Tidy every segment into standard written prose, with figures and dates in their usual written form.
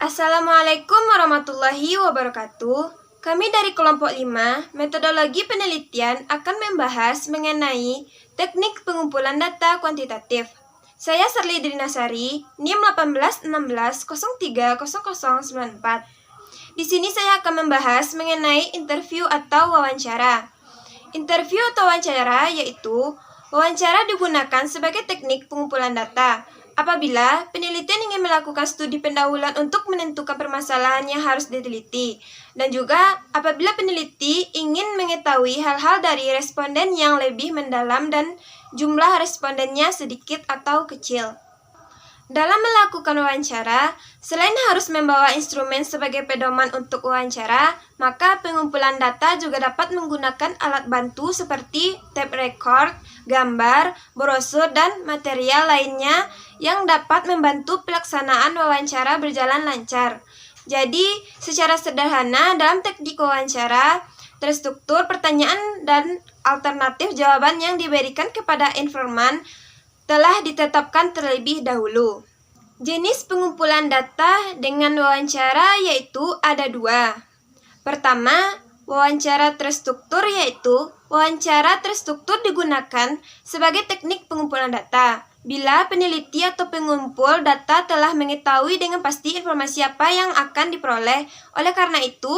Assalamualaikum warahmatullahi wabarakatuh. Kami dari kelompok 5, metodologi penelitian akan membahas mengenai teknik pengumpulan data kuantitatif. Saya Serli Drinasari, NIM 1816030094. Di sini saya akan membahas mengenai interview atau wawancara. Interview atau wawancara yaitu wawancara digunakan sebagai teknik pengumpulan data. Apabila penelitian ingin melakukan studi pendahuluan untuk menentukan permasalahan yang harus diteliti, dan juga apabila peneliti ingin mengetahui hal-hal dari responden yang lebih mendalam dan jumlah respondennya sedikit atau kecil. Dalam melakukan wawancara, selain harus membawa instrumen sebagai pedoman untuk wawancara, maka pengumpulan data juga dapat menggunakan alat bantu seperti tape record, gambar, brosur, dan material lainnya yang dapat membantu pelaksanaan wawancara berjalan lancar. Jadi, secara sederhana dalam teknik wawancara, terstruktur pertanyaan dan alternatif jawaban yang diberikan kepada informan telah ditetapkan terlebih dahulu. Jenis pengumpulan data dengan wawancara yaitu ada dua. Pertama, wawancara terstruktur yaitu wawancara terstruktur digunakan sebagai teknik pengumpulan data bila peneliti atau pengumpul data telah mengetahui dengan pasti informasi apa yang akan diperoleh. Oleh karena itu,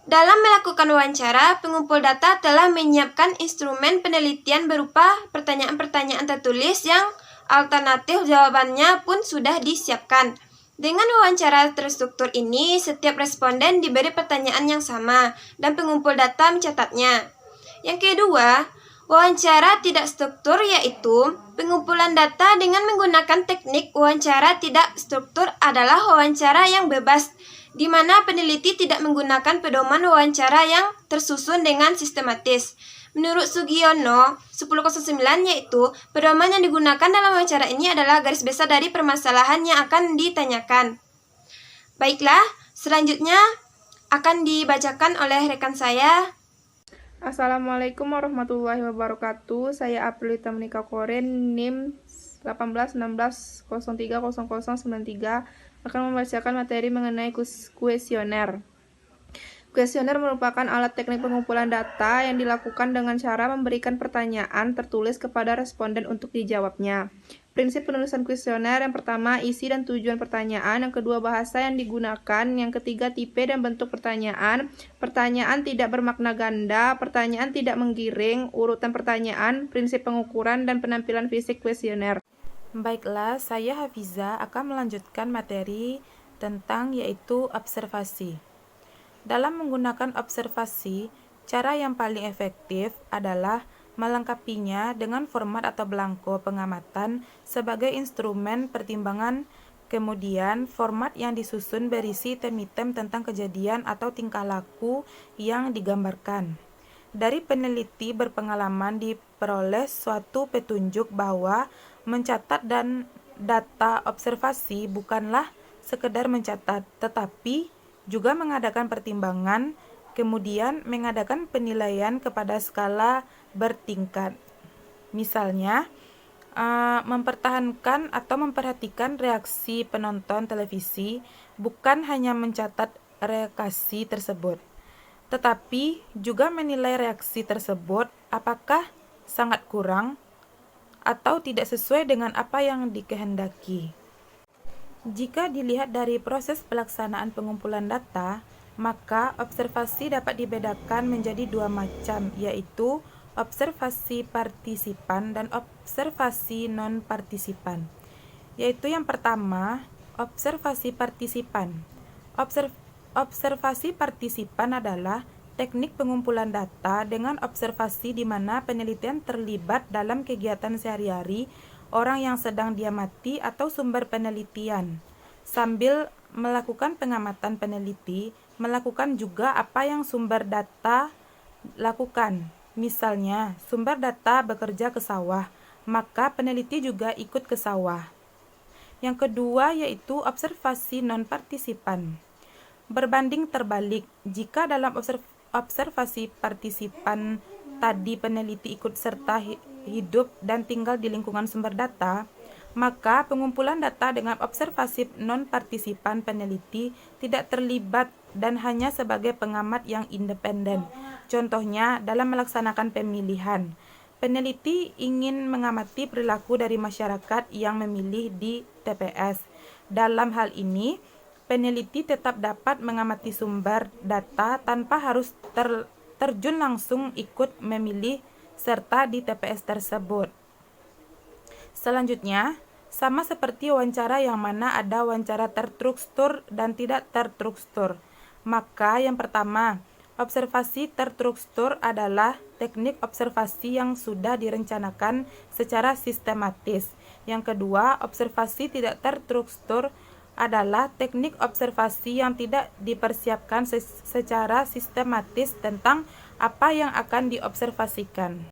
dalam melakukan wawancara, pengumpul data telah menyiapkan instrumen penelitian berupa pertanyaan-pertanyaan tertulis yang alternatif jawabannya pun sudah disiapkan. Dengan wawancara terstruktur ini, setiap responden diberi pertanyaan yang sama dan pengumpul data mencatatnya. Yang kedua, wawancara tidak struktur yaitu pengumpulan data dengan menggunakan teknik wawancara tidak struktur adalah wawancara yang bebas, di mana peneliti tidak menggunakan pedoman wawancara yang tersusun dengan sistematis. Menurut Sugiono 1009 yaitu pedoman yang digunakan dalam wawancara ini adalah garis besar dari permasalahan yang akan ditanyakan. Baiklah, selanjutnya akan dibacakan oleh rekan saya. Assalamualaikum warahmatullahi wabarakatuh. Saya Aprilita Menika Koren, NIM 1816030093 akan membacakan materi mengenai kuesioner. Kuesioner merupakan alat teknik pengumpulan data yang dilakukan dengan cara memberikan pertanyaan tertulis kepada responden untuk dijawabnya. Prinsip penulisan kuesioner: yang pertama, isi dan tujuan pertanyaan; yang kedua, bahasa yang digunakan; yang ketiga, tipe dan bentuk pertanyaan; pertanyaan tidak bermakna ganda; pertanyaan tidak menggiring; urutan pertanyaan; prinsip pengukuran dan penampilan fisik kuesioner. Baiklah, saya Hafiza akan melanjutkan materi tentang yaitu observasi. Dalam menggunakan observasi, cara yang paling efektif adalah melengkapinya dengan format atau belangko pengamatan sebagai instrumen pertimbangan. Kemudian, format yang disusun berisi item-item tentang kejadian atau tingkah laku yang digambarkan. Dari peneliti berpengalaman diperoleh suatu petunjuk bahwa mencatat dan data observasi bukanlah sekedar mencatat, tetapi juga mengadakan pertimbangan, kemudian mengadakan penilaian kepada skala bertingkat. Misalnya, mempertahankan atau memperhatikan reaksi penonton televisi, bukan hanya mencatat reaksi tersebut, tetapi juga menilai reaksi tersebut apakah sangat kurang atau tidak sesuai dengan apa yang dikehendaki. Jika dilihat dari proses pelaksanaan pengumpulan data, maka observasi dapat dibedakan menjadi dua macam, yaitu observasi partisipan dan observasi non-partisipan. Yaitu yang pertama, observasi partisipan. Observasi partisipan adalah teknik pengumpulan data dengan observasi di mana penelitian terlibat dalam kegiatan sehari-hari orang yang sedang diamati atau sumber penelitian. Sambil melakukan pengamatan, peneliti melakukan juga apa yang sumber data lakukan. Misalnya, sumber data bekerja ke sawah, maka peneliti juga ikut ke sawah. Yang kedua yaitu observasi non-partisipan. Berbanding terbalik, jika dalam observasi partisipan tadi peneliti ikut serta hidup dan tinggal di lingkungan sumber data, maka pengumpulan data dengan observasi non-partisipan peneliti tidak terlibat dan hanya sebagai pengamat yang independen. Contohnya, dalam melaksanakan pemilihan, peneliti ingin mengamati perilaku dari masyarakat yang memilih di TPS. Dalam hal ini, peneliti tetap dapat mengamati sumber data tanpa harus terjun langsung ikut memilih serta di TPS tersebut. Selanjutnya, sama seperti wawancara yang mana ada wawancara terstruktur dan tidak terstruktur. Maka yang pertama, observasi terstruktur adalah teknik observasi yang sudah direncanakan secara sistematis. Yang kedua, observasi tidak terstruktur adalah teknik observasi yang tidak dipersiapkan secara sistematis tentang apa yang akan diobservasikan.